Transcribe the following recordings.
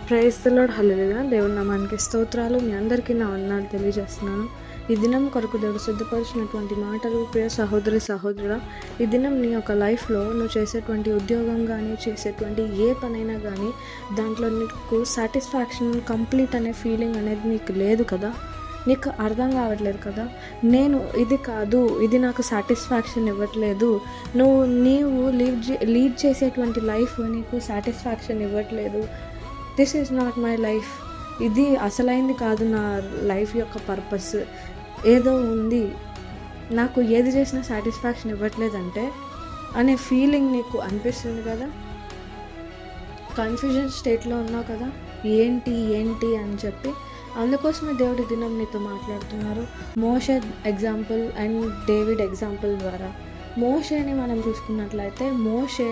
Praise the lord. హల్లెలూయా. దేవుని నామానికి స్తోత్రాలు. మీ అందరికీ నా వందనాలు తెలియజేస్తున్నాను. ఈ దినం కొరకు దేవుడు సిద్ధపరిచినటువంటి మాటలు, ప్రియ సహోదరి సహోదరుడా, ఈ దినం నీ యొక్క లైఫ్లో నువ్వు చేసేటువంటి ఉద్యోగం కానీ, చేసేటువంటి ఏ పనైనా కానీ దాంట్లో నీకు సాటిస్ఫాక్షన్, కంప్లీట్ అనే ఫీలింగ్ అనేది నీకు లేదు కదా. నీకు అర్థం కావట్లేదు కదా, నేను ఇది కాదు, ఇది నాకు సాటిస్ఫాక్షన్ ఇవ్వట్లేదు, నీవు లీడ్ చేసేటువంటి లైఫ్ నీకు సాటిస్ఫాక్షన్ ఇవ్వట్లేదు, this is not my life, ఇది అసలైంది కాదు, నా లైఫ్ యొక్క పర్పస్ ఏదో ఉంది, నాకు ఏది చేసినా సాటిస్ఫాక్షన్ ఇవ్వట్లేదంటే అనే ఫీలింగ్ నీకు అనిపిస్తుంది కదా. కన్ఫ్యూజన్ స్టేట్లో ఉన్నావు కదా, ఏంటి ఏంటి అని చెప్పి. అందుకోసమే దేవుడి దినం నీతో మాట్లాడుతున్నారు. మోషే ఎగ్జాంపుల్ అండ్ డేవిడ్ ఎగ్జాంపుల్ ద్వారా. మోషేని మనం చూసుకున్నట్లయితే, మోషే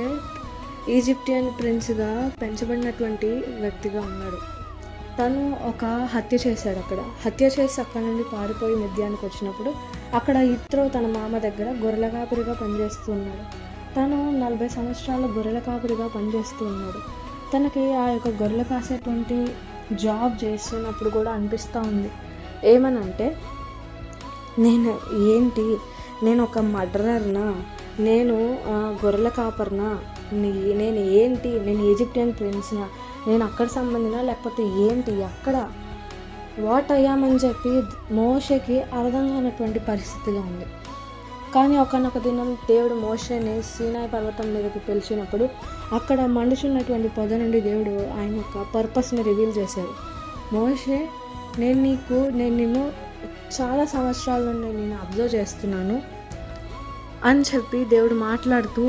ఈజిప్టియన్ ప్రిన్స్గా పెంచబడినటువంటి వ్యక్తిగా ఉన్నాడు. తను ఒక హత్య చేశాడు. హత్య చేసి అక్కడ నుండి పారిపోయి మిద్యానికి వచ్చినప్పుడు అక్కడ ఇత్రో తన మామ దగ్గర గొర్రెల కాపరిగా పనిచేస్తూ ఉన్నాడు. తను 40 సంవత్సరాల గొర్రెల కాపరిగా పనిచేస్తూ ఉన్నాడు. తనకి ఆ యొక్క గొర్రెలు కాసేటువంటి జాబ్ చేస్తున్నప్పుడు కూడా అనిపిస్తూ ఉంది, ఏమనంటే, నేను ఒక మర్డరర్నా, నేను గొర్రెల కాపర్నా, నేను ఏంటి, నేను ఈజిప్టియన్ ప్రిన్స్నా, నేను అక్కడ సంబంధినా లేకపోతే ఏంటి, అక్కడ వాట్ అయ్యామని చెప్పి మోషేకి అర్థం కానటువంటి పరిస్థితిగా ఉంది. కానీ ఒకనొక దినం దేవుడు మోషేని సీనాయి పర్వతం మీదకి పిలిచినప్పుడు అక్కడ మండుచున్నటువంటి పొద నుండి దేవుడు ఆయన యొక్క పర్పస్ని రివీల్ చేశాడు. మోషే, నేను నిన్ను చాలా సంవత్సరాల నుండి నేను అబ్జర్వ్ చేస్తున్నాను అని చెప్పి దేవుడు మాట్లాడుతూ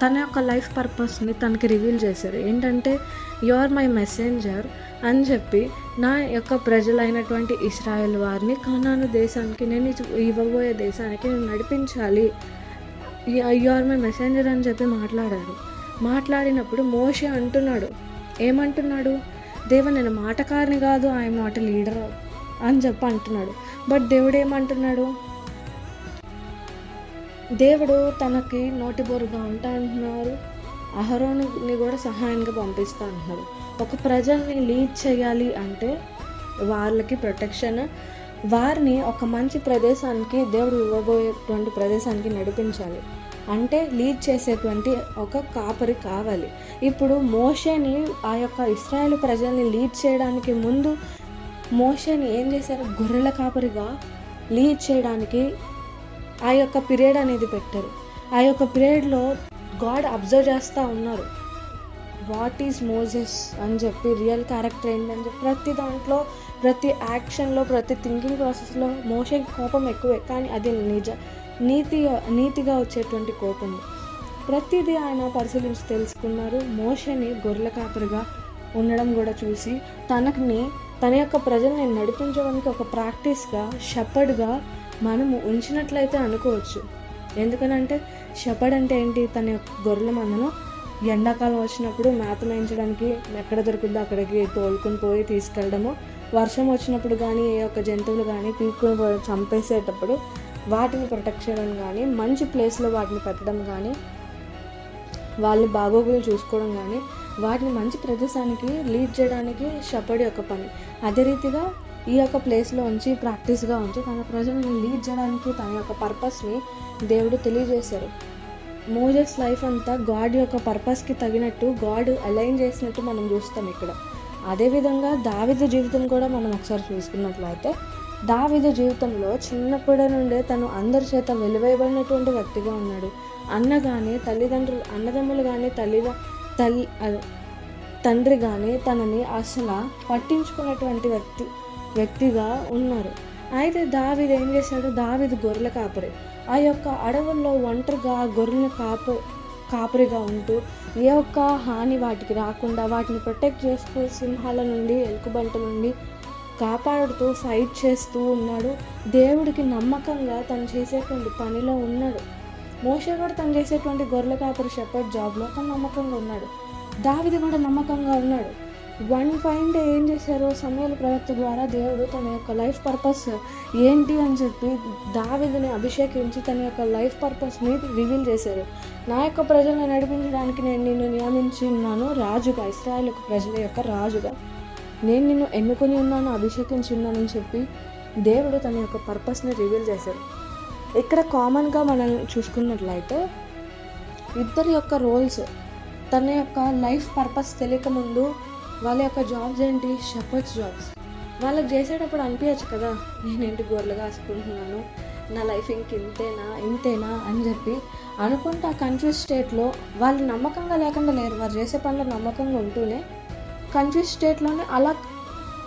తన యొక్క లైఫ్ పర్పస్ని తనకి రివీల్ చేశారు. ఏంటంటే, యు ఆర్ మై మెసెంజర్ అని చెప్పి నా యొక్క ప్రజలైనటువంటి ఇశ్రాయేల్ వారిని కనాను దేశానికి, నేను ఇవ్వబోయే దేశానికి నేను నడిపించాలి, యు ఆర్ మై మెసెంజర్ అని చెప్పి మాట్లాడారు. మాట్లాడినప్పుడు మోషే ఏమంటున్నాడు, దేవా, నేను మాటకారిని కాదు, ఐఎమ్ నాట్ ఎ లీడర్ అని చెప్పి అంటున్నాడు. బట్ దేవుడు ఏమంటున్నాడు, దేవుడు తనకి నోటిబోరుగా ఉంటా అంటున్నారు, అహరోనుని కూడా సహాయంగా పంపిస్తా అంటున్నారు. ఒక ప్రజల్ని లీడ్ చేయాలి అంటే వాళ్ళకి ప్రొటెక్షన్, వారిని ఒక మంచి ప్రదేశానికి, దేవుడు ఇవ్వబోయేటువంటి ప్రదేశానికి నడిపించాలి అంటే లీడ్ చేసేటువంటి ఒక కాపరి కావాలి. ఇప్పుడు మోషేని, ఆ యొక్క ఇశ్రాయేలు ప్రజల్ని లీడ్ చేయడానికి ముందు మోషేని ఏం చేశారు, గొర్రెల కాపరిగా లీడ్ చేయడానికి ఆ యొక్క పీరియడ్ అనేది పెట్టారు. ఆ యొక్క పీరియడ్లో గాడ్ అబ్జర్వ్ చేస్తూ ఉన్నారు, వాట్ ఈజ్ మోజెస్ అని చెప్పి, రియల్ క్యారెక్టర్ ఏంటని చెప్పి. ప్రతి దాంట్లో, ప్రతి యాక్షన్లో, ప్రతి థింకింగ్ ప్రాసెస్లో మోషేకి కోపం ఎక్కువే, కానీ అది నీతిగా వచ్చేటువంటి కోపము. ప్రతిదీ ఆయన పరిశీలించి తెలుసుకున్నారు. మోషేని గొర్రెల కాపరిగా ఉండడం కూడా చూసి తన యొక్క ప్రజల్ని నడిపించడానికి ఒక ప్రాక్టీస్గా, షెపర్డ్గా మనము ఉంచినట్లయితే అనుకోవచ్చు. ఎందుకనంటే, షెపర్డ్ అంటే ఏంటి, తన యొక్క గొర్రెల మందను ఎండాకాలం వచ్చినప్పుడు మేత మేయించడానికి ఎక్కడ దొరుకుతుందో అక్కడికి తోలుకుని పోయి తీసుకెళ్ళడము, వర్షం వచ్చినప్పుడు కానీ ఏ ఒక్క జంతువులు కానీ పీక్కుని చంపేసేటప్పుడు వాటిని ప్రొటెక్ట్ చేయడం కానీ, మంచి ప్లేస్లో వాటిని పెట్టడం కానీ, వాళ్ళ బాగోగులు చూసుకోవడం కానీ, వాటిని మంచి ప్రదేశానికి లీడ్ చేయడానికి షెపర్డ్ యొక్క పని. అదే రీతిగా ఈ యొక్క ప్లేస్లో ఉంచి, ప్రాక్టీస్గా ఉంచి తన ప్రజలను లీడ్ చేయడానికి తన యొక్క పర్పస్ని దేవుడు తెలియజేశారు. మోజెస్ లైఫ్ అంతా గాడ్ యొక్క పర్పస్కి తగినట్టు గాడ్ అలైన్ చేసినట్టు మనం చూస్తాం ఇక్కడ. అదేవిధంగా దావీదు జీవితం కూడా మనం ఒకసారి చూసుకున్నట్లయితే, దావీదు జీవితంలో చిన్నప్పటి నుండే తను అందరి చేత వెలివేయబడినటువంటి వ్యక్తిగా ఉన్నాడు. అన్నదమ్ములు కానీ తండ్రి కానీ తనని అసలు పట్టించుకున్నటువంటి వ్యక్తిగా ఉన్నారు. అయితే దావీదు ఏం చేశాడు, దావీదు గొర్రెల కాపరి. ఆ యొక్క అడవుల్లో ఒంటరిగా గొర్రెల కాపరిగా ఉంటూ ఏ ఒక్క హాని వాటికి రాకుండా వాటిని ప్రొటెక్ట్ చేస్తూ, సింహాల నుండి, ఎలుకబంట నుండి కాపాడుతూ, ఫైట్ చేస్తూ ఉన్నాడు. దేవుడికి నమ్మకంగా తను చేసేటువంటి పనిలో ఉన్నాడు. మోషే కూడా తను చేసేటువంటి గొర్రెల కాపరి షెపర్డ్ జాబ్లో తను నమ్మకంగా ఉన్నాడు. దావీదు కూడా నమ్మకంగా ఉన్నాడు. వన్ ఫైన్ డే ఏం చేశారు, సమూయేలు ప్రవక్త ద్వారా దేవుడు తన యొక్క లైఫ్ పర్పస్ ఏంటి అని చెప్పి దావీదుని అభిషేకించి తన యొక్క లైఫ్ పర్పస్ని రివీల్ చేశారు. నా యొక్క ప్రజలను నడిపించడానికి నేను నిన్ను నియమించి ఉన్నాను రాజుగా, ఇశ్రాయేలు ప్రజల యొక్క రాజుగా. నేను నిన్ను ఎన్నుకొని ఉన్నాను, అభిషేకించి ఉన్నానని చెప్పి దేవుడు తన యొక్క పర్పస్ని రివీల్ చేశాడు. ఇక్కడ కామన్గా మనం చూసుకున్నట్లయితే ఇద్దరి యొక్క రోల్స్, తన యొక్క లైఫ్ పర్పస్ తెలియక ముందు వాళ్ళ యొక్క జాబ్స్ ఏంటి, షెపర్డ్స్ జాబ్స్. వాళ్ళకి చేసేటప్పుడు అనిపించచ్చు కదా, నేనేంటి గొర్రెలు కాసుకుంటున్నాను, నా లైఫ్ ఇంతేనా అని చెప్పి అనుకుంటే ఆ కన్ఫ్యూజ్ స్టేట్లో వాళ్ళు నమ్మకంగా లేకుండా లేరు. వారు చేసే పనులు నమ్మకంగా ఉంటూనే కన్ఫ్యూజ్ స్టేట్లోనే అలా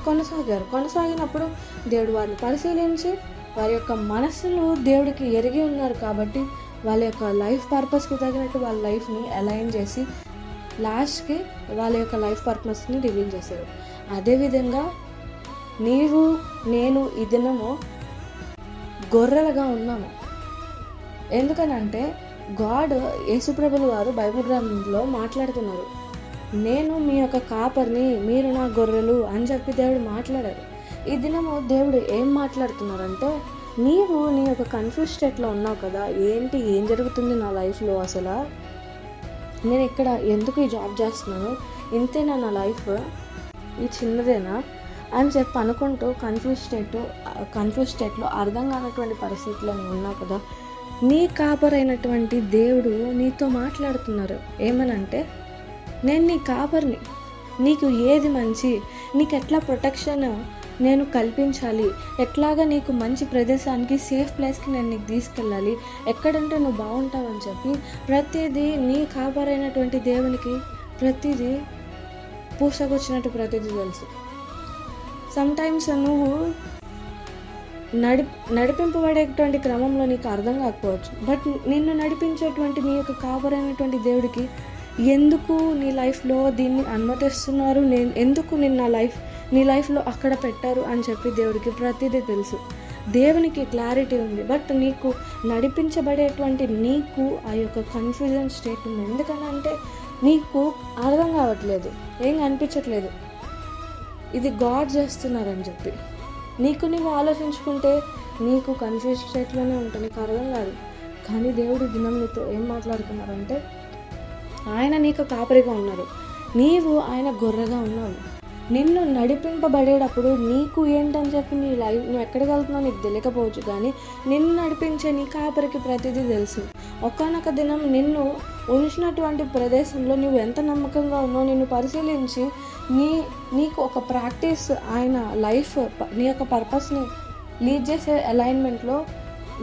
కొనసాగినప్పుడు దేవుడు వారిని పరిశీలించి వారి యొక్క మనస్సులు దేవుడికి ఎరిగి ఉన్నారు కాబట్టి వాళ్ళ యొక్క లైఫ్ పర్పస్కి తగినట్టు వాళ్ళ లైఫ్ని అలైన్ చేసి లాస్ట్కి వాళ్ళ యొక్క లైఫ్ పర్పస్ని రివీల్ చేశారు. అదేవిధంగా నీవు నేను ఈ దినము గొర్రెలుగా ఉన్నాము. ఎందుకనంటే గాడ్, యేసుప్రభులు వారు బైబిల్ గ్రంథంలో మాట్లాడుతున్నారు, నేను మీ యొక్క కాపర్ని, మీరు నా గొర్రెలు అని చెప్పి దేవుడు మాట్లాడారు. ఈ దినము దేవుడు ఏం మాట్లాడుతున్నారంటే, నీవు నీ యొక్క కన్ఫ్యూజ్ స్టేట్లో ఉన్నావు కదా, ఏం జరుగుతుంది నా లైఫ్లో, అసలు నేను ఇక్కడ ఎందుకు ఈ జాబ్ చేస్తున్నాను, ఇంతేనా నా లైఫ్, ఈ చిన్నదేనా అని చెప్పి అనుకుంటూ కన్ఫ్యూజ్ స్టేట్లో అర్థం కానటువంటి పరిస్థితిలో నువ్వు ఉన్నావు కదా. నీ కాపరైనటువంటి దేవుడు నీతో మాట్లాడుతున్నారు. ఏమనంటే, నేను నీ కాపర్ని, నీకు ఏది మంచి, నీకు ఎట్లా ప్రొటెక్షన్ నేను కల్పించాలి, ఎట్లాగా నీకు మంచి ప్రదేశానికి, సేఫ్ ప్లేస్కి నేను నీకు తీసుకెళ్ళాలి, ఎక్కడంటే నువ్వు బాగుంటావని చెప్పి ప్రతిదీ నీ కాపరైనటువంటి దేవునికి ప్రతిదీ పూసకొచ్చినట్టు ప్రతిదీ తెలుసు. సమ్టైమ్స్ నువ్వు నడిపింపబడేటువంటి క్రమంలో నీకు అర్థం కాకపోవచ్చు, బట్ నిన్ను నడిపించేటువంటి నీ యొక్క కాపరైనటువంటి దేవుడికి ఎందుకు నీ లైఫ్లో దీన్ని అనుమతిస్తున్నారు, ఎందుకు నీ లైఫ్లో అక్కడ పెట్టారు అని చెప్పి దేవుడికి ప్రతిదీ తెలుసు. దేవునికి క్లారిటీ ఉంది, బట్ నీకు నడిపించబడేటువంటి నీకు ఆ యొక్క కన్ఫ్యూజన్ స్టేట్ ఉంది. ఎందుకంటే నీకు అర్థం కావట్లేదు, ఏం అనిపించట్లేదు, ఇది గాడ్ చేస్తున్నారని చెప్పి నీవు ఆలోచించుకుంటే నీకు కన్ఫ్యూజ్ స్టేట్లోనే ఉంటావు, నీకు అర్థం కాదు. కానీ దేవుడు దినం నీతో ఏం మాట్లాడుతున్నారంటే, ఆయన నీకు కాపరిగా ఉన్నారు, నీవు ఆయన గొర్రెగా ఉన్నావు. నిన్ను నడిపింపబడేటప్పుడు నీకు ఏంటని చెప్పి నీ లైఫ్ నువ్వు ఎక్కడికి వెళ్తున్నావు నీకు తెలియకపోవచ్చు, కానీ నిన్ను నడిపించే నీ కాపరికి ప్రతిదీ తెలుసు. ఒకానొక దినం నిన్ను ఉంచినటువంటి ప్రదేశంలో నువ్వు ఎంత నమ్మకంగా ఉన్నావు నిన్ను పరిశీలించి నీకు ఒక ప్రాక్టీస్, ఆయన లైఫ్ నీ యొక్క పర్పస్ని లీడ్ చేసే అలైన్మెంట్లో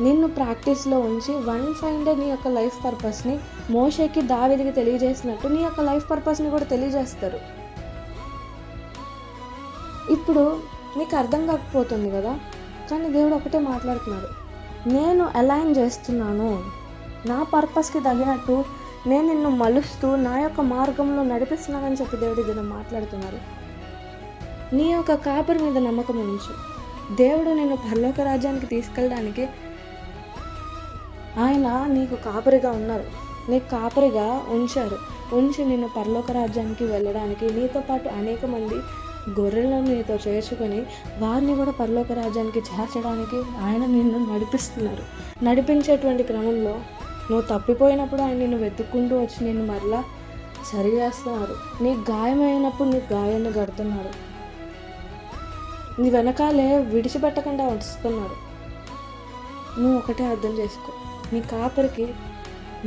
నిన్ను ప్రాక్టీస్లో ఉంచి ఫైన్ డే నీ యొక్క లైఫ్ పర్పస్ని మోషేకి, దావీదుకి తెలియజేసినట్టు నీ యొక్క లైఫ్ పర్పస్ని కూడా తెలియజేస్తారు. ఇప్పుడు నీకు అర్థం కాకపోతుంది కదా, కానీ దేవుడు ఒకటే మాట్లాడుతున్నారు, నేను అలైన్ చేస్తున్నాను, నా పర్పస్కి తగినట్టు నేను నిన్ను మలుస్తూ నా యొక్క మార్గంలో నడిపిస్తున్నానని చెప్పి దేవుడి దినం మాట్లాడుతున్నారు. నీ యొక్క కాపరి మీద నమ్మకం ఉంచు. దేవుడు నిన్ను పరలోక రాజ్యానికి తీసుకెళ్ళడానికి ఆయన నీకు కాపరిగా ఉన్నారు, నీకు కాపరిగా ఉంచి నిన్ను పరలోక రాజ్యానికి వెళ్ళడానికి, నీతో పాటు అనేక మంది గొర్రెలను నీతో చేర్చుకొని వారిని కూడా పరలోక రాజ్యానికి చేర్చడానికి ఆయన నిన్ను నడిపించేటువంటి క్రమంలో నువ్వు తప్పిపోయినప్పుడు ఆయన నిన్ను వెతుక్కుంటూ వచ్చి నిన్ను మరలా సరి చేస్తున్నారు. నీకు గాయమైనప్పుడు నీకు గాయాన్ని కడుతున్నారు, నీ వెనకాలే విడిచిపెట్టకుండా వస్తున్నారు. నువ్వు ఒకటే అర్థం చేసుకో, నీ కాపరికి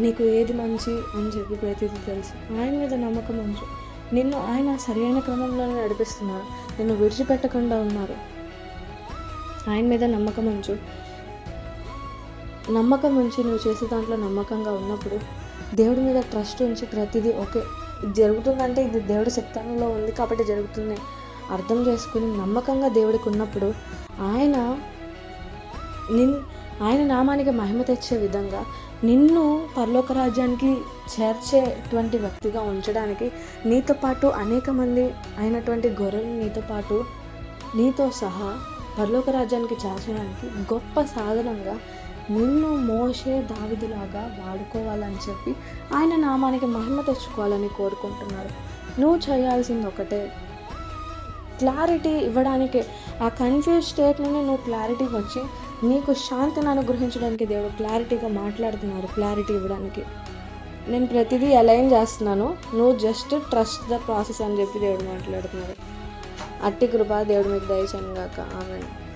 నీకు ఏది మంచి అని చెప్పి ప్రతిదీ తెలుసు. ఆయన మీద నమ్మకం ఉంచు. నిన్ను ఆయన సరైన క్రమంలోనే నడిపిస్తున్నారు, నిన్ను విడిచిపెట్టకుండా ఉన్నారు. ఆయన మీద నమ్మకం ఉంచు. నువ్వు చేసే దాంట్లో నమ్మకంగా ఉన్నప్పుడు దేవుడి మీద ట్రస్ట్ ఉంచి ప్రతిదీ ఓకే ఇది జరుగుతుందంటే ఇది దేవుడి చిత్తంలో ఉంది కాబట్టి జరుగుతుంది అర్థం చేసుకుని నమ్మకంగా దేవుడికి ఉన్నప్పుడు ఆయన నామానికి మహిమ తెచ్చే విధంగా నిన్ను పరలోక రాజ్యానికి చేర్చేటువంటి వ్యక్తిగా ఉంచడానికి నీతో పాటు అనేక మంది అయినటువంటి గొర్రెలు నీతో సహా పరలోక రాజ్యానికి చేర్చడానికి గొప్ప సాధనంగా నిన్ను మోషే, దావీదులాగా వాడుకోవాలని చెప్పి ఆయన నామానికి మహిమ తెచ్చుకోవాలని కోరుకుంటున్నారు. నువ్వు చేయాల్సింది ఒకటే, క్లారిటీ ఇవ్వడానికి. ఆ కన్ఫ్యూజ్ స్టేట్ నుండి నువ్వు క్లారిటీ వచ్చి నీకు శాంతిని అనుగ్రహించడానికి దేవుడు క్లారిటీగా మాట్లాడుతున్నారు. క్లారిటీ ఇవ్వడానికి నేను ప్రతిదీ అలైన్ చేస్తున్నాను, నువ్వు జస్ట్ ట్రస్ట్ ద ప్రాసెస్ అని చెప్పి దేవుడు మాట్లాడుతున్నారు. అట్టి కృప దేవుడు మీకు దయచేయను గాక. ఆమేన్.